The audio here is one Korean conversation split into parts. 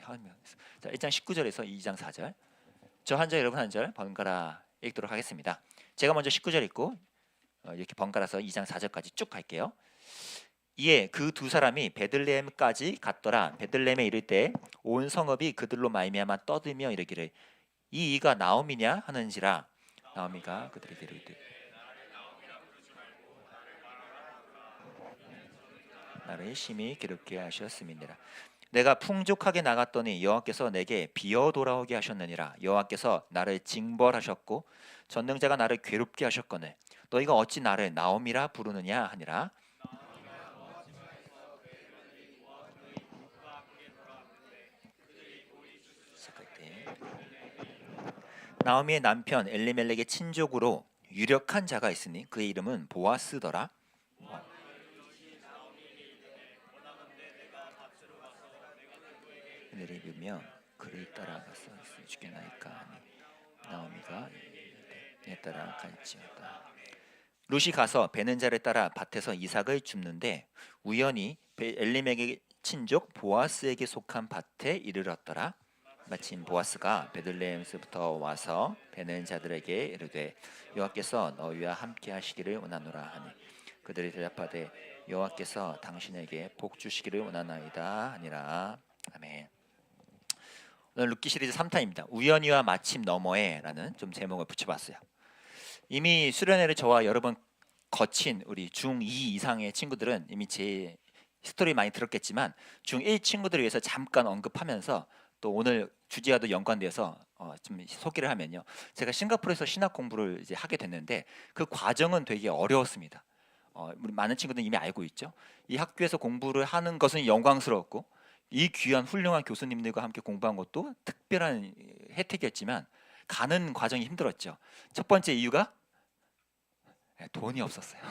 하면. 자, 1장 19절에서 2장 4절. 저 한 절 여러분 한 절 번갈아 읽도록 하겠습니다. 제가 먼저 19절 읽고 이렇게 번갈아서 2장 4절까지 쭉 갈게요. 이에 그 두 사람이 베들레헴까지 갔더라. 베들레헴에 이를 때 온 성읍이 그들로 말미암아 떠들며 이르기를 이 이가 나옴이냐 하는지라. 나오미가 그들에게 이르되 나를 심히 괴롭게 하셨음이니라. 내가 풍족하게 나갔더니 여호와께서 내게 비어 돌아오게 하셨느니라. 여호와께서 나를 징벌하셨고 전능자가 나를 괴롭게 하셨거늘 너희가 어찌 나를 나옴이라 부르느냐 하니라. 나오미의 남편 엘리멜렉의 친족으로 유력한 자가 있으니 그의 이름은 보아스더라. 그들이 입으며 그를 따라가서 죽게나이까 하니 나오미가 내 따라 갈지어다. 룻이 가서 베는 자를 따라 밭에서 이삭을 줍는데 우연히 엘리멜렉의 친족 보아스에게 속한 밭에 이르렀더라. 마침 보아스가 베들레헴에서부터 와서 베는 자들에게 이르되 여호와께서 너희와 함께 하시기를 원하노라 하니 그들이 대답하되 여호와께서 당신에게 복 주시기를 원하나이다 하니라. 아멘. 오늘 룻기 시리즈 3탄입니다. 우연히와 마침 너머에 라는 좀 제목을 붙여봤어요. 이미 수련회를 저와 여러 번 거친 우리 중2 이상의 친구들은 이미 제 스토리 많이 들었겠지만 중1 친구들을 위해서 잠깐 언급하면서 또 오늘 주제와도 연관돼서 좀 소개를 하면요. 제가 싱가포르에서 신학 공부를 이제 하게 됐는데 그 과정은 되게 어려웠습니다. 우리 많은 친구들은 이미 알고 있죠. 이 학교에서 공부를 하는 것은 영광스러웠고 이 귀한 훌륭한 교수님들과 함께 공부한 것도 특별한 혜택이었지만 가는 과정이 힘들었죠. 첫 번째 이유가 돈이 없었어요.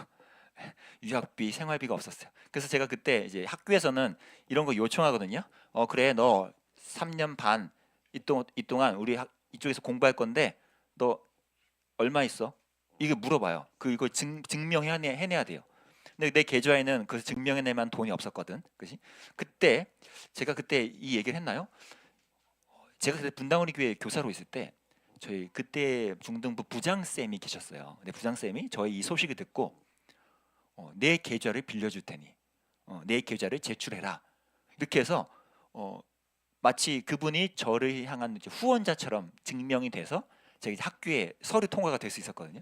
유학비, 생활비가 없었어요. 그래서 제가 그때 이제 학교에서는 이런 거 요청하거든요. 그래 너 3년 반 이동안 우리 이쪽에서 공부할 건데 너 얼마 있어? 이게 물어봐요. 이거 해내야 돼요. 근데 내 계좌에는 그 증명해내만 돈이 없었거든. 그지? 제가 그때 이 얘기를 했나요? 제가 그때 분당우리 교회 교사로 있을 때 저희 그때 중등부 부장쌤이 계셨어요. 근데 부장쌤이 저희 이 소식을 듣고 내 계좌를 빌려줄 테니 내 계좌를 제출해라. 이렇게 해서 마치 그분이 저를 향한 후원자처럼 증명이 돼서 저희 학교에 서류 통과가 될 수 있었거든요.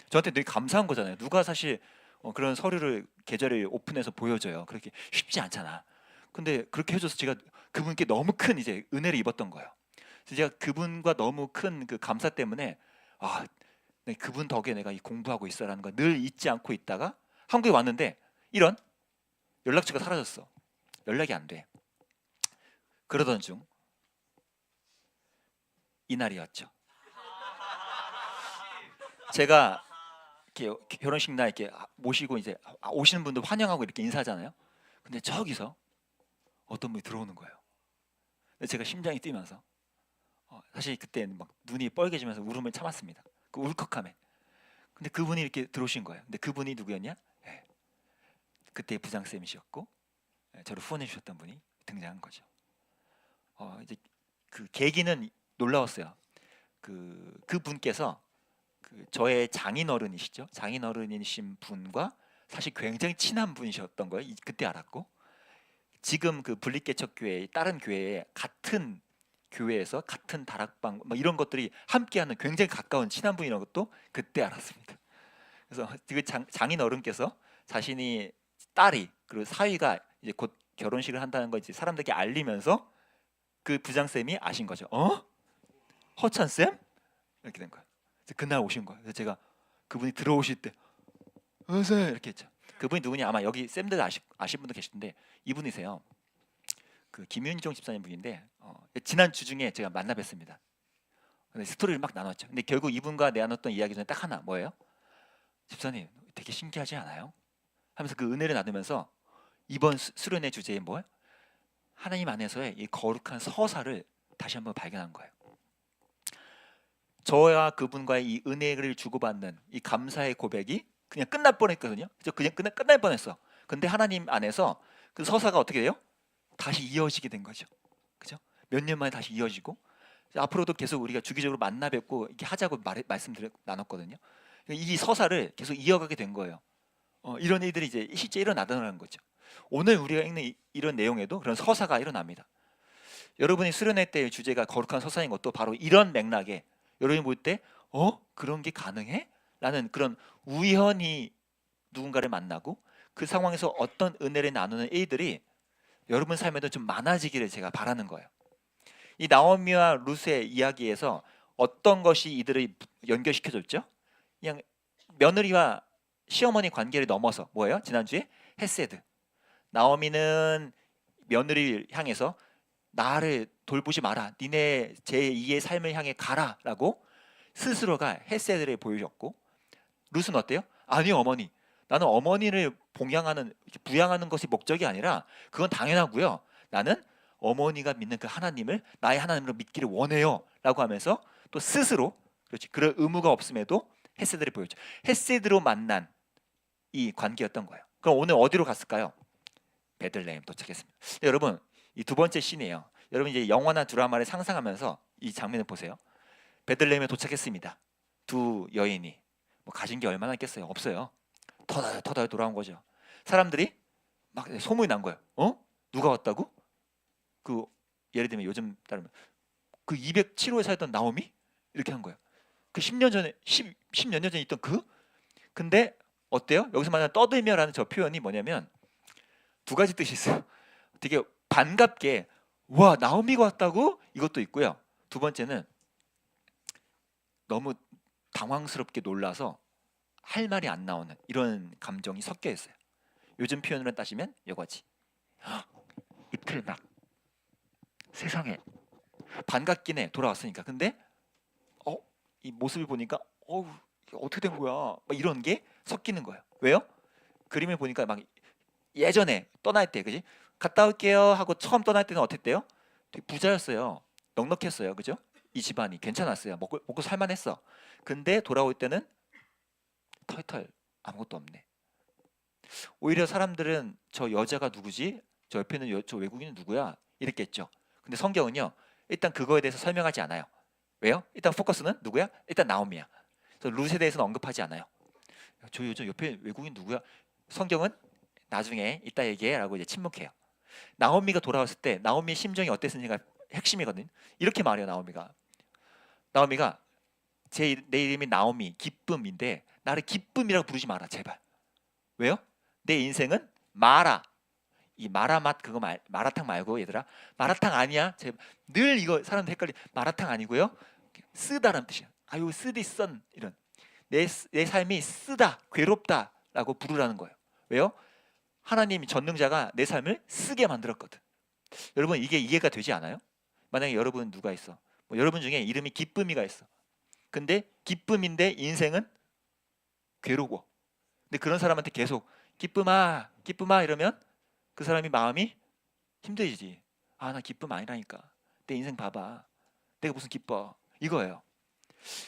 저한테 되게 감사한 거잖아요. 누가 사실 그런 서류를 계좌를 오픈해서 보여줘요. 그렇게 쉽지 않잖아. 근데 그렇게 해줘서 제가 그분께 너무 큰 이제 은혜를 입었던 거예요. 그래서 제가 그분과 너무 큰 그 감사 때문에 그분 덕에 내가 이 공부하고 있어라는 걸 늘 잊지 않고 있다가 한국에 왔는데 이런 연락처가 사라졌어. 연락이 안 돼. 그러던 중 이날이었죠. 제가 이렇게 결혼식 날 이렇게 모시고 이제 오시는 분들 환영하고 이렇게 인사하잖아요. 근데 저기서 어떤 분이 들어오는 거예요. 제가 심장이 뛰면서 사실 그때는 막 눈이 뻘개지면서 울음을 참았습니다. 그 울컥함에. 근데 그분이 이렇게 들어오신 거예요. 근데 그분이 누구였냐? 그때 부장쌤이셨고 저를 후원해 주셨던 분이 등장한 거죠. 이제 그 계기는 놀라웠어요. 그분께서 저의 장인어른이시죠. 장인어른이신 분과 사실 굉장히 친한 분이셨던 거예요. 그때 알았고 지금 그 분립개척 교회 다른 교회에 같은 교회에서 같은 다락방 뭐 이런 것들이 함께하는 굉장히 가까운 친한 분이라는 것도 그때 알았습니다. 그래서 그 장인어른께서 자신이 딸이 그리고 사위가 이제 곧 결혼식을 한다는 걸 이제 사람들에게 알리면서 그 부장쌤이 아신 거죠. 허찬쌤? 이렇게 된 거예요. 그날 오신 거예요. 그래서 제가 그분이 들어오실 때 어서 이렇게 했죠. 그분이 누구냐? 아마 여기 쌤들 아실 분도 계시던데 이분이세요. 그 김윤종 집사님 분인데 지난 주 중에 제가 만나 뵀습니다. 근데 스토리를 막 나눴죠. 근데 결국 이분과 나눴던 이야기 중에 딱 하나 뭐예요? 집사님 되게 신기하지 않아요? 하면서 그 은혜를 나누면서 이번 수련의 주제에 뭐예요? 하나님 안에서의 이 거룩한 서사를 다시 한번 발견한 거예요. 저와 그분과의 이 은혜를 주고받는 이 감사의 고백이 그냥 끝날 뻔했거든요. 그냥 끝날 뻔했어. 근데 하나님 안에서 그 서사가 어떻게 돼요? 다시 이어지게 된 거죠. 그죠? 몇 년 만에 다시 이어지고 앞으로도 계속 우리가 주기적으로 만나 뵙고 이렇게 하자고 나눴거든요. 이 서사를 계속 이어가게 된 거예요. 이런 일들이 이제 실제 일어나더라는 거죠. 오늘 우리가 읽는 이런 내용에도 그런 서사가 일어납니다. 여러분이 수련회 때의 주제가 거룩한 서사인 것도 바로 이런 맥락에 여러분이 볼 때 그런 게 가능해? 라는 그런 우연히 누군가를 만나고 그 상황에서 어떤 은혜를 나누는 일들이 여러분 삶에도 좀 많아지기를 제가 바라는 거예요. 이 나오미와 룻의 이야기에서 어떤 것이 이들을 연결시켜줬죠? 그냥 며느리와 시어머니 관계를 넘어서 뭐예요? 지난주에 헤세드. 나오미는 며느리를 향해서 나를 돌보지 마라. 니네 제2의 삶을 향해 가라라고 스스로가 헤세드를 보여줬고, 룻은 어때요? 아니요, 어머니. 나는 어머니를 봉양하는, 부양하는 것이 목적이 아니라 그건 당연하고요. 나는 어머니가 믿는 그 하나님을 나의 하나님으로 믿기를 원해요. 라고 하면서 또 스스로 그렇지 그럴 의무가 없음에도 헤세드를 보여줘. 헤세드로 만난 이 관계였던 거예요. 그럼 오늘 어디로 갔을까요? 베들레헴 도착했습니다. 네, 여러분 이 두 번째 씬이에요. 여러분 이제 영화나 드라마를 상상하면서 이 장면을 보세요. 베들레헴에 도착했습니다. 두 여인이 뭐 가진 게 얼마나 있겠어요? 없어요. 터덜 돌아온 거죠. 사람들이 막 소문이 난 거예요. 누가 왔다고? 그 예를 들면 요즘 따르면 그 207호에 살던 나오미 이렇게 한 거예요. 그 10년 전에 10몇 년 전에 있던 근데 어때요? 여기서 말하는 떠들며라는 저 표현이 뭐냐면 두 가지 뜻이 있어요. 되게 반갑게 와 나오미가 왔다고 이것도 있고요. 두 번째는 너무 당황스럽게 놀라서 할 말이 안 나오는 이런 감정이 섞여 있어요. 요즘 표현으로 따지면 이거지. 이틀 막 세상에 반갑긴 해 돌아왔으니까. 근데 이 모습을 보니까 이게 어떻게 된 거야? 막 이런 게 섞이는 거예요. 왜요? 그림을 보니까 막 예전에 떠날 때 그지? 갔다 올게요 하고 처음 떠날 때는 어땠대요? 되게 부자였어요. 넉넉했어요. 그죠? 이 집안이 괜찮았어요. 먹고 살만했어. 근데 돌아올 때는 털털 아무것도 없네. 오히려 사람들은 저 여자가 누구지? 저 옆에 있는 저 외국인은 누구야? 이랬겠죠. 근데 성경은요. 일단 그거에 대해서 설명하지 않아요. 왜요? 일단 포커스는 누구야? 일단 나오미야. 그래서 룻에 대해서는 언급하지 않아요. 저 요즘 옆에 외국인 누구야? 성경은 나중에 이따 얘기해라고 이제 침묵해요. 나오미가 돌아왔을 때 나오미의 심정이 어땠는지가 핵심이거든. 이렇게 말해요. 나오미가 내 이름이 나오미 기쁨인데 나를 기쁨이라고 부르지 마라 제발. 왜요? 내 인생은 마라. 이 마라 맛 그거 마라탕 말고 얘들아 마라탕 아니야. 늘 이거 사람들 헷갈리. 마라탕 아니고요. 쓰다라는 뜻이야. 아유 쓰디 썬 이런 내 삶이 쓰다 괴롭다라고 부르라는 거예요. 왜요? 하나님이 전능자가 내 삶을 쓰게 만들었거든. 여러분 이게 이해가 되지 않아요? 만약에 여러분 누가 있어? 뭐 여러분 중에 이름이 기쁨이가 있어. 근데 기쁨인데 인생은 괴로워. 근데 그런 사람한테 계속 기쁨아 기쁨아 이러면 그 사람이 마음이 힘들지. 아 나 기쁨 아니라니까. 내 인생 봐봐. 내가 무슨 기뻐. 이거예요.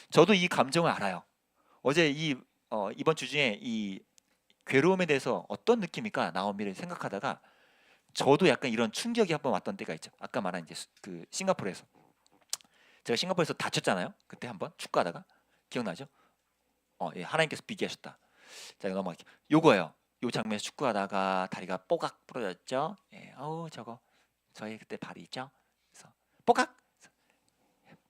저도 이 감정을 알아요. 어제 이번 주 중에 이 괴로움에 대해서 어떤 느낌일까 나오미를 생각하다가 저도 약간 이런 충격이 한번 왔던 때가 있죠. 아까 말한 이제 그 싱가포르에서 제가 싱가포르에서 다쳤잖아요. 그때 한번 축구하다가 기억나죠? 예, 하나님께서 비기하셨다. 자 넘어갈게요. 요거예요. 요 장면에서 축구하다가 다리가 뽀각 부러졌죠. 예, 저거 저희 그때 발이 있죠. 그래서 뽀각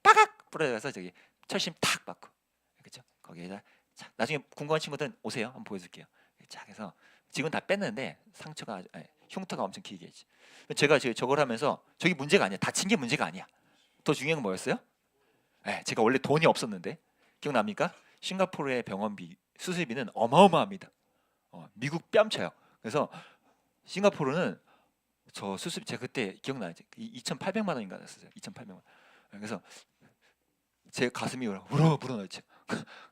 빠각 부러져서 저기 철심 탁 맞고 그렇죠. 거기에다 자, 나중에 궁금한 친구들은 오세요. 한번 보여줄게요. 자, 그래서 지금 다 뺐는데 상처가 흉터가 엄청 길게 있지. 제가 저걸 하면서 저기 문제가 아니야. 다친 게 문제가 아니야. 더 중요한 건 뭐였어요? 제가 원래 돈이 없었는데 기억납니까? 싱가포르의 병원비 수술비는 어마어마합니다. 미국 뺨쳐요. 그래서 싱가포르는 저 수술비 제가 그때 기억나요. 2,800만 원인가 났어요. 2,800만 원. 그래서 제 가슴이 불어넣죠.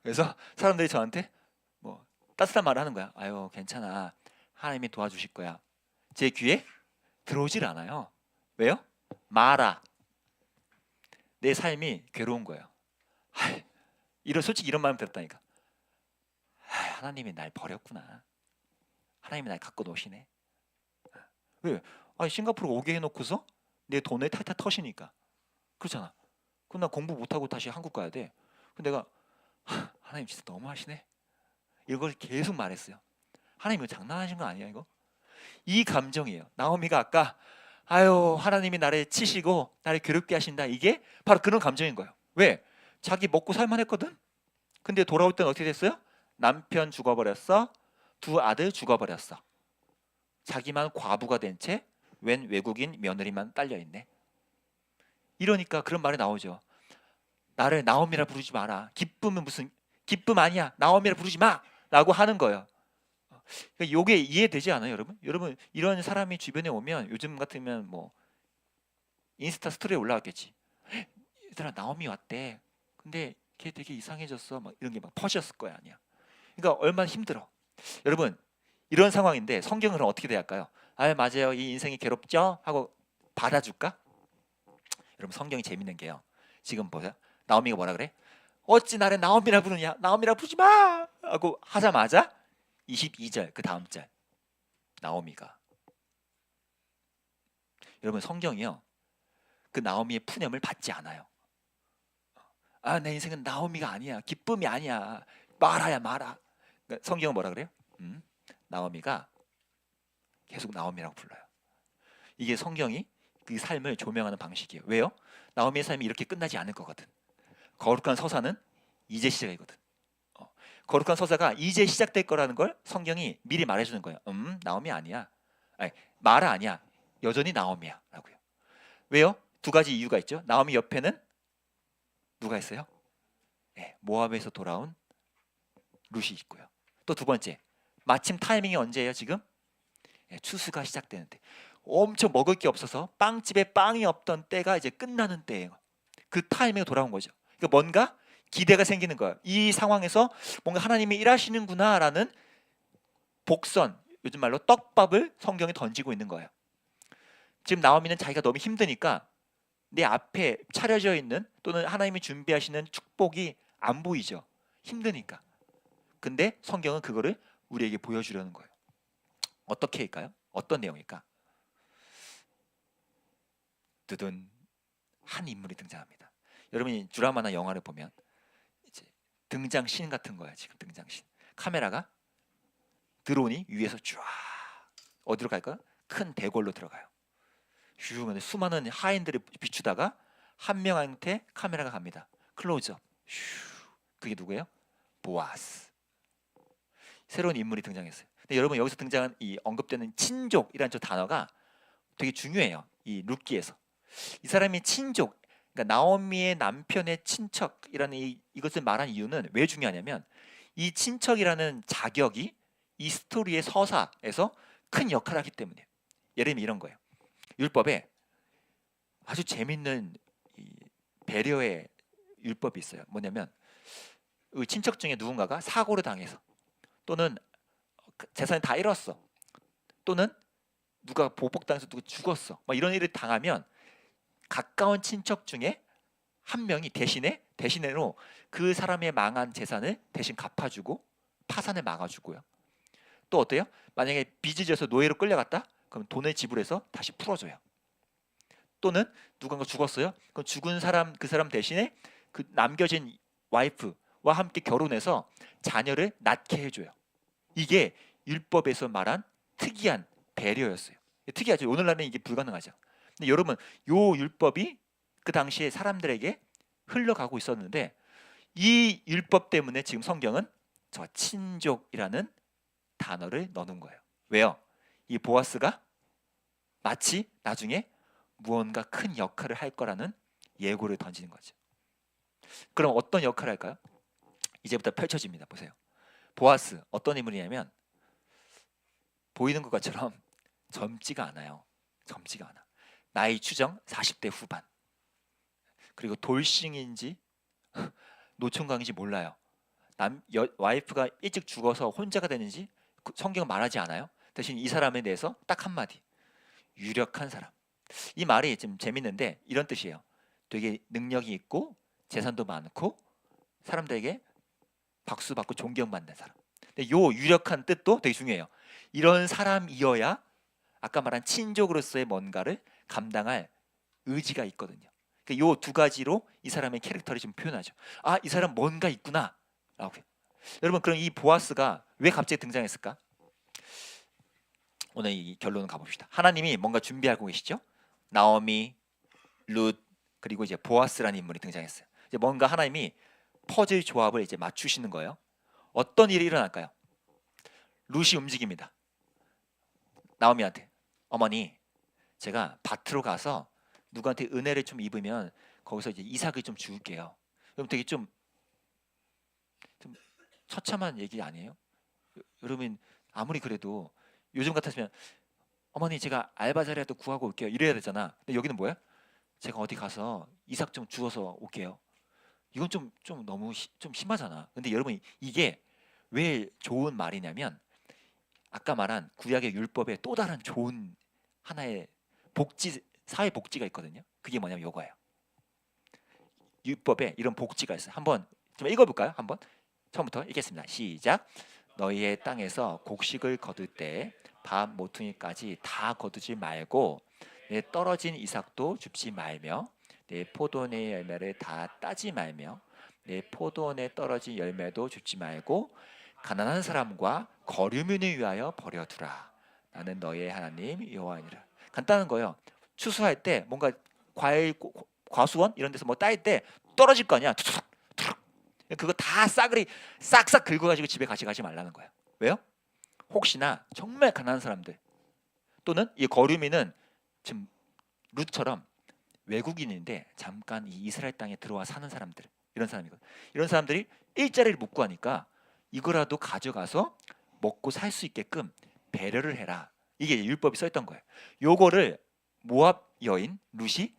그래서 사람들이 저한테 뭐 따뜻한 말을 하는 거야. 아유 괜찮아. 하나님이 도와주실 거야. 제 귀에 들어오질 않아요. 왜요? 마라. 내 삶이 괴로운 거예요. 솔직히 이런 마음 들었다니까. 하나님이 날 버렸구나. 하나님이 날 갖고 노시네. 왜? 싱가포르 오게 해놓고서 내 돈을 탈탈 터시니까. 그렇잖아. 그럼 나 공부 못하고 다시 한국 가야 돼. 그럼 내가 하나님 진짜 너무하시네. 이걸 계속 말했어요. 하나님 이거 장난하신 거 아니야 이거? 이 감정이에요. 나오미가 아까 아유 하나님이 나를 치시고 나를 괴롭게 하신다. 이게 바로 그런 감정인 거예요. 왜? 자기 먹고 살만했거든. 근데 돌아올 때는 어떻게 됐어요? 남편 죽어버렸어. 두 아들 죽어버렸어. 자기만 과부가 된 채 웬 외국인 며느리만 딸려있네. 이러니까 그런 말이 나오죠. 나를 나오미라 부르지 마라. 기쁨은 무슨 기쁨 아니야. 나오미라 부르지 마. 라고 하는 거예요. 그러니까 이게 이해되지 않아요, 여러분? 여러분 이런 사람이 주변에 오면 요즘 같으면 뭐 인스타 스토리에 올라왔겠지. 얘들아 나오미 왔대. 근데 걔 되게 이상해졌어. 막 이런 게 막 퍼졌을 거야 아니야. 그러니까 얼마나 힘들어. 여러분 이런 상황인데 성경은 어떻게 대할까요? 아 맞아요. 이 인생이 괴롭죠? 하고 받아줄까? 여러분 성경이 재밌는 게요. 지금 보세요. 나오미가 뭐라 그래? 어찌 나를 나오미라 부르냐? 나오미라 부르지 마! 하고 하자마자 22절 그 다음 절 나오미가 여러분 성경이요. 그 나오미의 푸념을 받지 않아요. 아 내 인생은 나오미가 아니야. 기쁨이 아니야. 마라야 마라. 그러니까 성경은 뭐라 그래요? 나오미가 계속 나오미라고 불러요. 이게 성경이 그 삶을 조명하는 방식이에요. 왜요? 나오미의 삶이 이렇게 끝나지 않을 거거든. 거룩한 서사는 이제 시작이거든. 거룩한 서사가 이제 시작될 거라는 걸 성경이 미리 말해주는 거예요. 나오미 아니야. 아니, 마라 아니야. 여전히 나오미야 라고요. 왜요? 두 가지 이유가 있죠. 나오미 옆에는 누가 있어요? 네, 모압에서 돌아온 룻이 있고요. 또 두 번째, 마침 타이밍이 언제예요 지금? 네, 추수가 시작되는데 엄청 먹을 게 없어서 빵집에 빵이 없던 때가 이제 끝나는 때예요. 그 타이밍에 돌아온 거죠. 그러니까 뭔가 기대가 생기는 거예요. 이 상황에서 뭔가 하나님이 일하시는구나라는 복선, 요즘 말로 떡밥을 성경에 던지고 있는 거예요. 지금 나오미는 자기가 너무 힘드니까 내 앞에 차려져 있는 또는 하나님이 준비하시는 축복이 안 보이죠. 힘드니까. 근데 성경은 그거를 우리에게 보여주려는 거예요. 어떻게일까요? 어떤 내용일까? 드든 한 인물이 등장합니다. 여러분이 드라마나 영화를 보면 이제 등장씬 같은 거야. 지금 등장씬. 카메라가 드론이 위에서 쫙 어디로 갈까요? 큰 대궐로 들어가요. 슈 수많은 하인들을 비추다가 한 명한테 카메라가 갑니다. 클로즈업. 슈. 그게 누구예요? 보아스. 새로운 인물이 등장했어요. 근데 여러분 여기서 등장한 이 언급되는 친족이라는 저 단어가 되게 중요해요. 이 룻기에서 이 사람이 친족, 그러니까 나오미의 남편의 친척이라는 이것을 말한 이유는 왜 중요하냐면 이 친척이라는 자격이 이 스토리의 서사에서 큰 역할을 하기 때문에. 예를 들면 이런 거예요. 율법에 아주 재밌는 배려의 율법이 있어요. 뭐냐면 친척 중에 누군가가 사고를 당해서 또는 재산을 다 잃었어. 또는 누가 보복당해서 누가 죽었어. 막 이런 일을 당하면 가까운 친척 중에 한 명이 대신으로 그 사람의 망한 재산을 대신 갚아주고 파산을 막아주고요. 또 어때요? 만약에 빚을 져서 노예로 끌려갔다? 그럼 돈을 지불해서 다시 풀어줘요. 또는 누군가 죽었어요? 그럼 죽은 사람 그 사람 대신에 그 남겨진 와이프와 함께 결혼해서 자녀를 낳게 해줘요. 이게 율법에서 말한 특이한 배려였어요. 특이하죠. 오늘날은 이게 불가능하죠. 근데 여러분, 요 율법이 그 당시에 사람들에게 흘러가고 있었는데 이 율법 때문에 지금 성경은 저 친족이라는 단어를 넣는 거예요. 왜요? 이 보아스가 마치 나중에 무언가 큰 역할을 할 거라는 예고를 던지는 거죠. 그럼 어떤 역할을 할까요? 이제부터 펼쳐집니다. 보세요. 보아스 어떤 인물이냐면 보이는 것처럼 젊지가 않아요. 젊지가 않아. 나이 추정 40대 후반. 그리고 돌싱인지 노총각인지 몰라요. 와이프가 일찍 죽어서 혼자가 되는지 성경은 말하지 않아요. 대신 이 사람에 대해서 딱 한마디. 유력한 사람. 이 말이 좀 재밌는데 이런 뜻이에요. 되게 능력이 있고 재산도 많고 사람들에게 박수받고 존경받는 사람. 근데 요 유력한 뜻도 되게 중요해요. 이런 사람이어야 아까 말한 친족으로서의 뭔가를 감당할 의지가 있거든요. 그러니까 요 두 가지로 이 사람의 캐릭터를 좀 표현하죠. 아, 이 사람 뭔가 있구나 라고. 여러분, 그럼 이 보아스가 왜 갑자기 등장했을까? 오늘 이 결론을 가봅시다. 하나님이 뭔가 준비하고 계시죠. 나오미, 룻, 그리고 이제 보아스라는 인물이 등장했어요. 이제 뭔가 하나님이 퍼즐 조합을 이제 맞추시는 거예요. 어떤 일이 일어날까요? 룻이 움직입니다. 나오미한테, 어머니, 제가 밭으로 가서 누구한테 은혜를 좀 입으면 거기서 이제 이삭을 좀 줄게요. 그럼 되게 좀 처참한 얘기 아니에요? 여러분, 아무리 그래도 요즘 같았으면 어머니, 제가 알바 자리라도 구하고 올게요 이래야 되잖아. 근데 여기는 뭐야? 제가 어디 가서 이삭 좀 주워서 올게요. 이건 좀 너무 좀 심하잖아. 근데 여러분, 이게 왜 좋은 말이냐면 아까 말한 구약의 율법에 또 다른 좋은 하나의 복지, 사회 복지가 있거든요. 그게 뭐냐면 요거예요. 율법에 이런 복지가 있어요. 한번 좀 읽어볼까요? 한번 처음부터 읽겠습니다. 시작. 너희의 땅에서 곡식을 거둘 때 밥 모퉁이까지 다 거두지 말고 내 떨어진 이삭도 줍지 말며 내 포도원의 열매를 다 따지 말며 내 포도원에 떨어진 열매도 줍지 말고 가난한 사람과 거류민을 위하여 버려두라. 나는 너희의 하나님 여호와니라. 간단한 거예요. 추수할 때 뭔가 과일 과수원 이런 데서 뭐 따일 때 떨어질 거 아니야. 툭툭, 툭툭. 그거 다 싸그리 싹싹 긁어가지고 집에 가져가지 말라는 거예요. 왜요? 혹시나 정말 가난한 사람들 또는 이 거류민은 지금 룻처럼 외국인인데 잠깐 이 이스라엘 땅에 들어와 사는 사람들, 이런 사람이거든. 이런 사람들이 일자리를 못 구하니까 이거라도 가져가서 먹고 살 수 있게끔 배려를 해라. 이게 율법이 써 있던 거예요. 요거를 모압 여인 룻이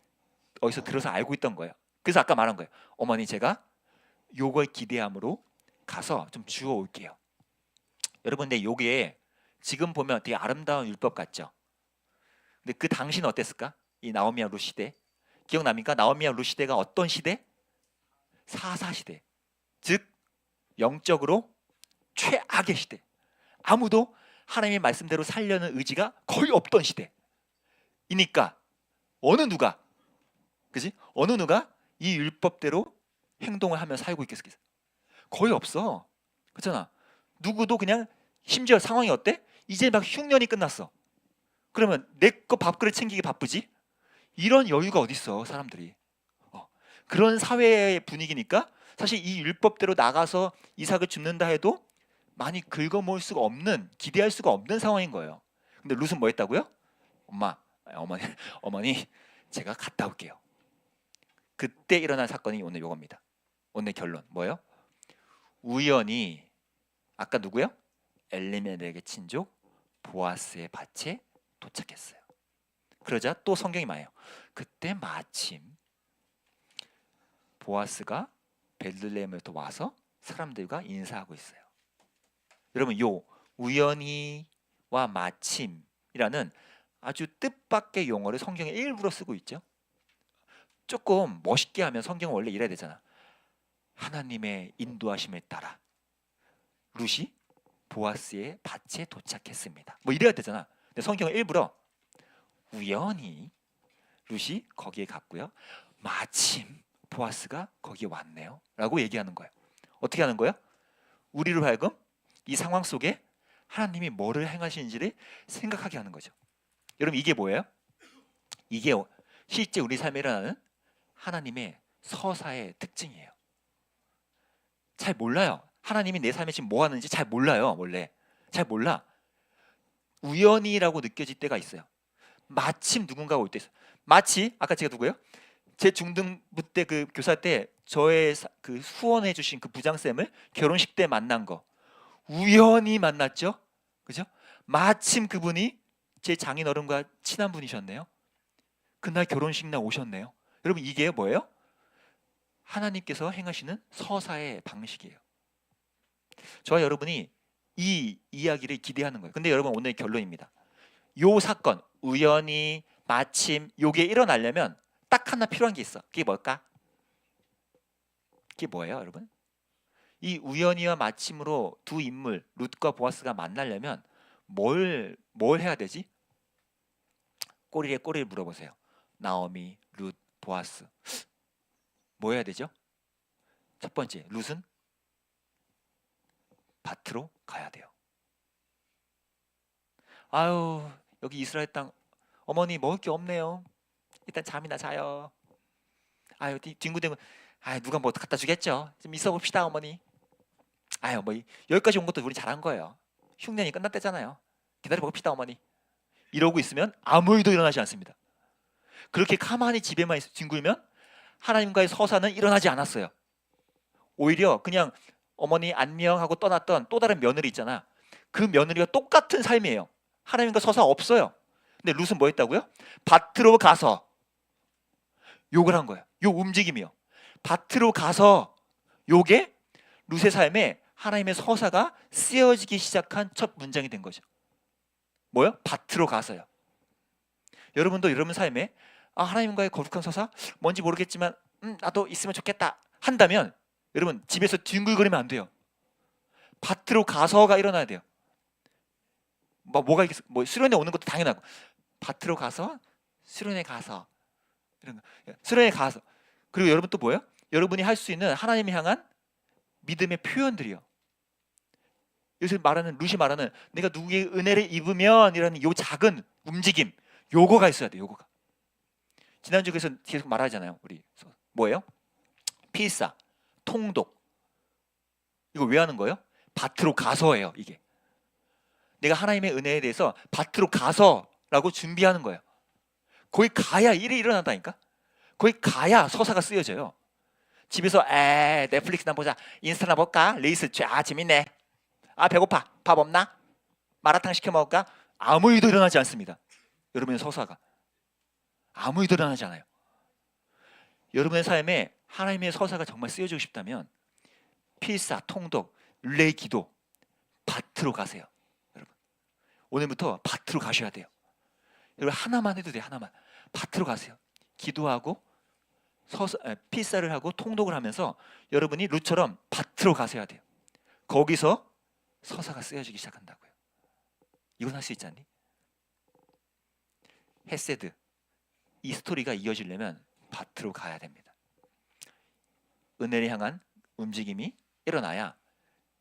어디서 들어서 알고 있던 거예요. 그래서 아까 말한 거예요. 어머니, 제가 요걸 기대함으로 가서 좀 주워 올게요. 여러분, 근데 요게 지금 보면 되게 아름다운 율법 같죠? 근데 그 당시는 어땠을까? 이 나오미와 룻 시대. 기억납니까? 나오미와 룻 시대가 어떤 시대? 사사 시대. 즉 영적으로 최악의 시대. 아무도 하나님의 말씀대로 살려는 의지가 거의 없던 시대이니까 어느 누가, 그지? 어느 누가 이 율법대로 행동을 하며 살고 있겠어? 거의 없어. 그렇잖아. 누구도 그냥, 심지어 상황이 어때? 이제 막 흉년이 끝났어. 그러면 내 거 밥그릇 챙기기 바쁘지? 이런 여유가 어딨어, 사람들이. 그런 사회의 분위기니까 사실 이 율법대로 나가서 이삭을 줍는다 해도 많이 긁어모을 수가 없는, 기대할 수가 없는 상황인 거예요. 근데 룻은 뭐 했다고요? 어머니, 어머니, 제가 갔다 올게요. 그때 일어난 사건이 오늘 요겁니다. 오늘 결론 뭐예요? 우연히 아까 누구요? 엘리멜렉의 친족 보아스의 밭에 도착했어요. 그러자 또 성경이 말해요. 그때 마침 보아스가 베들레헴에부터 와서 사람들과 인사하고 있어요. 여러분, 요 우연히와 마침이라는 아주 뜻밖의 용어를 성경에 일부러 쓰고 있죠. 조금 멋있게 하면 성경은 원래 이래야 되잖아. 하나님의 인도하심에 따라 룻이 보아스의 밭에 도착했습니다. 뭐 이래야 되잖아. 근데 성경은 일부러 우연히 룻이 거기에 갔고요. 마침 보아스가 거기에 왔네요. 라고 얘기하는 거예요. 어떻게 하는 거예요? 우리로 하여금 이 상황 속에 하나님이 뭐를 행하시는지를 생각하게 하는 거죠. 여러분, 이게 뭐예요? 이게 실제 우리 삶에 일어나는 하나님의 서사의 특징이에요. 잘 몰라요. 하나님이 내 삶에 지금 뭐 하는지 잘 몰라요. 원래 잘 몰라. 우연이라고 느껴질 때가 있어요. 마침 누군가가 올 때 있어요. 마치 아까 제가 누구예요? 제 중등부 때 그 교사 때 저의 그 후원해 주신 그 부장쌤을 결혼식 때 만난 거 우연히 만났죠. 그죠? 마침 그분이 제 장인어른과 친한 분이셨네요. 그날 결혼식 날 오셨네요. 여러분, 이게 뭐예요? 하나님께서 행하시는 서사의 방식이에요. 저와 여러분이 이 이야기를 기대하는 거예요. 근데 여러분, 오늘 결론입니다. 요 사건 우연히 마침 요게 일어나려면 딱 하나 필요한 게 있어. 그게 뭘까? 그게 뭐예요, 여러분? 이 우연히와 마침으로 두 인물 룻과 보아스가 만나려면 뭘 해야 되지? 꼬리에 꼬리를 물어보세요. 나오미, 룻, 보아스. 뭐 해야 되죠? 첫 번째, 룻은 밭으로 가야 돼요. 아유, 여기 이스라엘 땅 어머니 먹을 게 없네요. 일단 잠이나 자요. 아유, 뒹굴뒹굴. 아유, 누가 뭐 갖다 주겠죠. 좀 있어 봅시다 어머니. 아유, 뭐 여기까지 온 것도 우리 잘한 거예요. 흉년이 끝났대잖아요. 기다려 봅시다 어머니. 이러고 있으면 아무 일도 일어나지 않습니다. 그렇게 가만히 집에만 뒹굴면 하나님과의 서사는 일어나지 않았어요. 오히려 그냥 어머니 안녕 하고 떠났던 또 다른 며느리 있잖아. 그 며느리가 똑같은 삶이에요. 하나님과 서사 없어요. 근데 룻은 뭐 했다고요? 밭으로 가서 욕을 한 거예요. 요 움직임이요. 밭으로 가서 요게 룻의 삶에 하나님의 서사가 쓰여지기 시작한 첫 문장이 된 거죠. 뭐요? 밭으로 가서요. 여러분도 여러분 삶에 하나님과의 거룩한 서사 뭔지 모르겠지만 나도 있으면 좋겠다 한다면 여러분 집에서 뒹굴거리면 안 돼요. 밭으로 가서가 일어나야 돼요. 뭐가 있겠어? 뭐 수련회 오는 것도 당연하고 밭으로 가서 수련회 가서 이런 거. 수련회 가서. 그리고 여러분 또 뭐예요? 여러분이 할 수 있는 하나님을 향한 믿음의 표현들이요. 요새 말하는 룻이 말하는 내가 누구의 은혜를 입으면 이라는 요 작은 움직임, 요거가 있어야 돼. 요거가. 지난주에 그래서 계속 말하잖아요. 우리 뭐예요? 필사, 통독. 이거 왜 하는 거예요? 밭으로 가서예요. 이게. 내가 하나님의 은혜에 대해서 밭으로 가서라고 준비하는 거예요. 거기 가야 일이 일어난다니까. 거기 가야 서사가 쓰여져요. 집에서 넷플릭스나 보자, 인스타나 볼까, 레이스 재밌네. 배고파, 밥 없나? 마라탕 시켜 먹을까? 아무 일도 일어나지 않습니다. 여러분의 서사가 아무 일도 일어나지 않아요. 여러분의 삶에 하나님의 서사가 정말 쓰여지고 싶다면 필사, 통독, 릴레이 기도, 밭으로 가세요. 여러분 오늘부터 밭으로 가셔야 돼요. 여러분 하나만 해도 돼요. 하나만. 밭으로 가세요. 기도하고 필사를 하고 통독을 하면서 여러분이 룻처럼 밭으로 가셔야 돼요. 거기서 서사가 쓰여지기 시작한다고요. 이건 할 수 있지 않니? 헤세드. 이 스토리가 이어지려면 밭으로 가야 됩니다. 은혜를 향한 움직임이 일어나야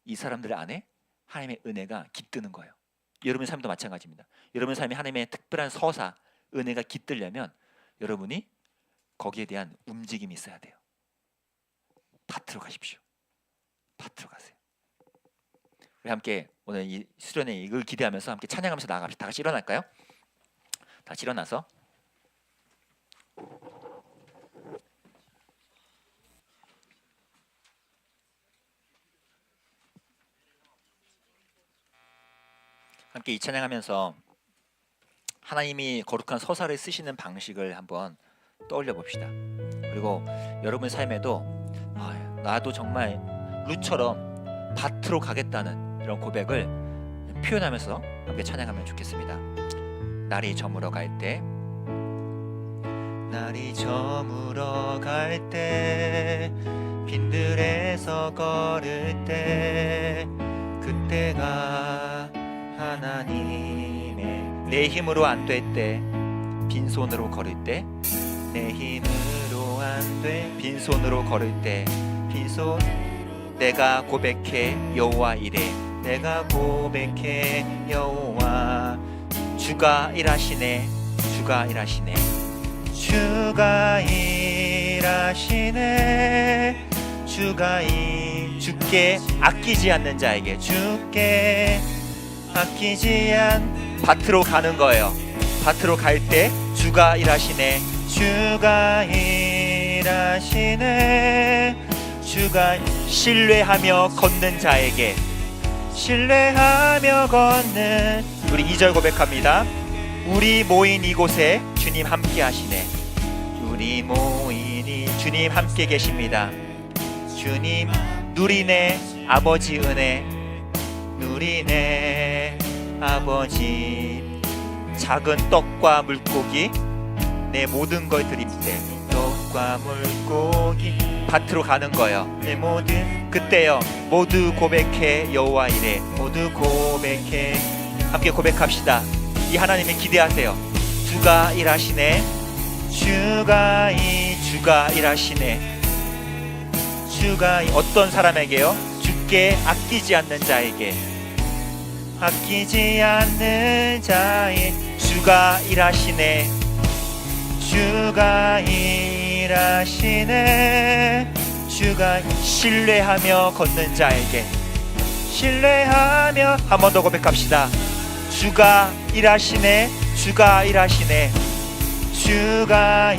이 사람들 안에 하나님의 은혜가 깃드는 거예요. 여러분의 삶도 마찬가지입니다. 여러분의 삶에 하나님의 특별한 서사, 은혜가 깃들려면 여러분이 거기에 대한 움직임이 있어야 돼요. 밭으로 가십시오. 밭으로 가세요. 우리 함께 오늘 이 수련회 이걸 기대하면서 함께 찬양하면서 나아갑시다. 다 같이 일어날까요? 다 같이 일어나서 함께 이 찬양하면서 하나님이 거룩한 서사를 쓰시는 방식을 한번 떠올려 봅시다. 그리고 여러분 삶에도 나도 정말 룻처럼 밭으로 가겠다는 이런 고백을 표현하면서 함께 찬양하면 좋겠습니다. 날이 저물어 갈 때, 날이 저물어 갈 때, 빈들에서 걸을 때, 그때가 하나님의 내 힘으로 안 될 때, 빈손으로 걸을 때, 내 힘으로 안 돼 빈손으로 걸을 때, 빈손 내가 고백해 여호와 이래, 내가 고백해 여호와. 주가 일하시네, 주가 일하시네, 주가 일하시네, 주께 아끼지 않는 자에게, 주께 아끼지 않 밭으로 가는 거예요. 밭으로 갈 때 주가 일하시네, 주가 일하시네, 주가 신뢰하며 걷는 자에게, 신뢰하며 걷는. 우리 2절 고백합니다. 우리 모인 이곳에 주님 함께 하시네, 우리 모이니 주님 함께 계십니다. 주님 누리네 아버지 은혜, 누리네 아버지. 작은 떡과 물고기 내 모든 걸 드릴 때, 떡과 물고기 밭으로 가는 거예요. 내 모든 그때요. 모두 고백해 여호와 이래, 모두 고백해. 함께 고백합시다. 이 하나님을 기대하세요. 주가 일하시네, 주가 일하시네. 주가 어떤 사람에게요? 주께 아끼지 않는 자에게, 아끼지 않는 자의 주가 일하시네. 주가 일하시네. 주가 신뢰하며 걷는 자에게, 신뢰하며, 한 번 더 고백합시다. 주가 일하시네. 주가 일하시네. 주가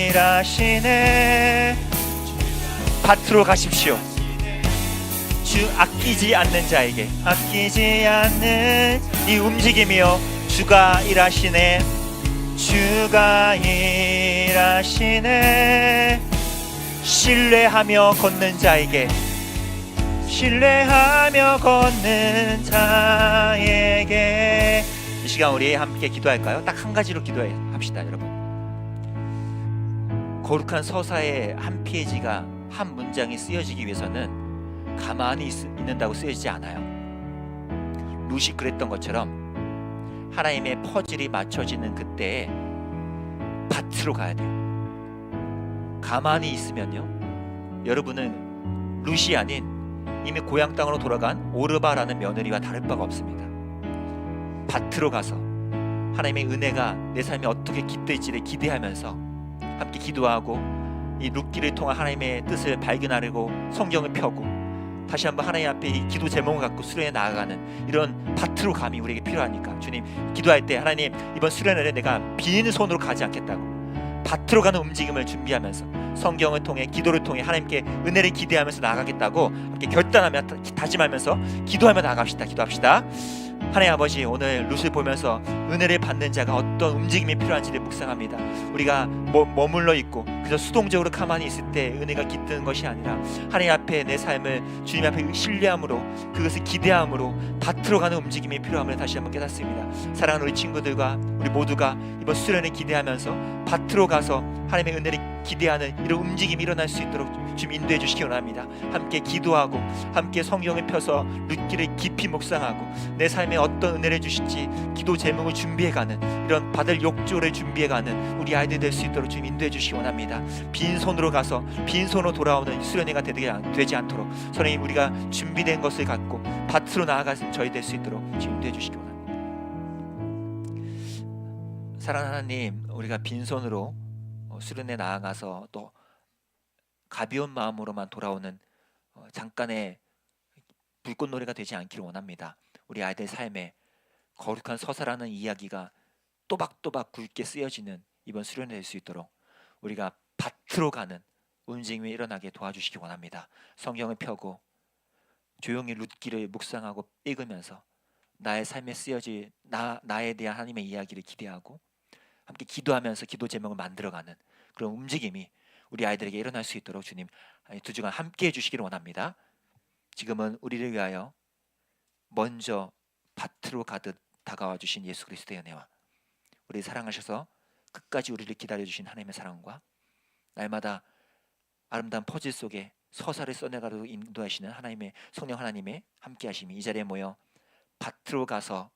일하시네. 밭으로 가십시오. 주 아끼지 않는 자에게, 아끼지 않는 이 움직임이요, 주가 일하시네. 주가 일하시네. 신뢰하며 걷는 자에게, 신뢰하며 걷는 자에게. 이 시간 우리 함께 기도할까요? 딱 한 가지로 기도합시다. 여러분, 거룩한 서사의 한 페이지가, 한 문장이 쓰여지기 위해서는 가만히 있는다고 쓰여지지 않아요. 룻이 그랬던 것처럼 하나님의 퍼즐이 맞춰지는 그때에 밭으로 가야 돼요. 가만히 있으면요, 여러분은 룻이 아닌 이미 고향 땅으로 돌아간 오르바라는 며느리와 다를 바가 없습니다. 밭으로 가서 하나님의 은혜가 내 삶에 어떻게 깃들지를 기대하면서 함께 기도하고, 이 룻기를 통한 하나님의 뜻을 발견하려고 성경을 펴고, 다시 한번 하나님 앞에 이 기도 제목을 갖고 수련에 나아가는 이런 밭으로 감이 우리에게 필요하니까, 주님, 기도할 때 하나님, 이번 수련회를 내가 빈 손으로 가지 않겠다고 밭으로 가는 움직임을 준비하면서 성경을 통해, 기도를 통해 하나님께 은혜를 기대하면서 나아가겠다고 함께 결단하며 다짐하면서 기도하며 나아갑시다. 기도합시다. 하나님 아버지, 오늘 룻을 보면서 은혜를 받는 자가 어떤 움직임이 필요한지를 묵상합니다. 우리가 머물러 있고 그저 수동적으로 가만히 있을 때 은혜가 깃드는 것이 아니라, 하나님 앞에 내 삶을 주님 앞에 신뢰함으로, 그것을 기대함으로 밭으로 가는 움직임이 필요함을 다시 한번 깨닫습니다. 사랑하는 우리 친구들과 우리 모두가 이번 수련을 기대하면서 밭으로 가서 하나님의 은혜를 기대하는 이런 움직임이 일어날 수 있도록 주님 인도해 주시기 원합니다. 함께 기도하고 함께 성경을 펴서 룻기를 깊이 묵상하고 내 삶에 어떤 은혜를 주실지 기도 제목을 준비해가는, 이런 받을 욕조를 준비해가는 우리 아이들 될 수 있도록 주님 인도해 주시기 원합니다. 빈손으로 가서 빈손으로 돌아오는 수련회가 되지 않도록 선생님, 우리가 준비된 것을 갖고 밭으로 나아가는 저희 될 수 있도록 주님 인도해 주시기 원합니다. 사랑하는 하나님, 우리가 빈손으로 수련회 나아가서 또 가벼운 마음으로만 돌아오는 잠깐의 불꽃놀이가 되지 않기를 원합니다. 우리 아이들 삶에 거룩한 서사라는 이야기가 또박또박 굵게 쓰여지는 이번 수련회 될 수 있도록 우리가 밭으로 가는 움직임이 일어나게 도와주시기 원합니다. 성경을 펴고 조용히 룻기를 묵상하고 읽으면서 나의 삶에 쓰여질 나에 대한 하나님의 이야기를 기대하고 함께 기도하면서 기도 제목을 만들어가는 그런 움직임이 우리 아이들에게 일어날 수 있도록 주님 두 주간 함께 해주시기를 원합니다. 지금은 우리를 위하여 먼저 밭으로 가듯 다가와 주신 예수 그리스도의 은혜와 우리 사랑하셔서 끝까지 우리를 기다려주신 하나님의 사랑과 날마다 아름다운 퍼즐 속에 서사를 써내가도록 인도하시는 하나님의 성령 하나님의 함께하심이 이 자리에 모여 밭으로 가서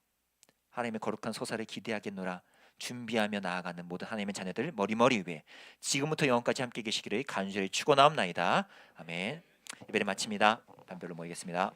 하나님의 거룩한 서사를 기대하겠노라 준비하며 나아가는 모든 하나님의 자녀들 머리머리 위에 지금부터 영원까지 함께 계시기를 간절히 축원하옵나이다. 아멘. 예배를 마칩니다. 반별로 모이겠습니다.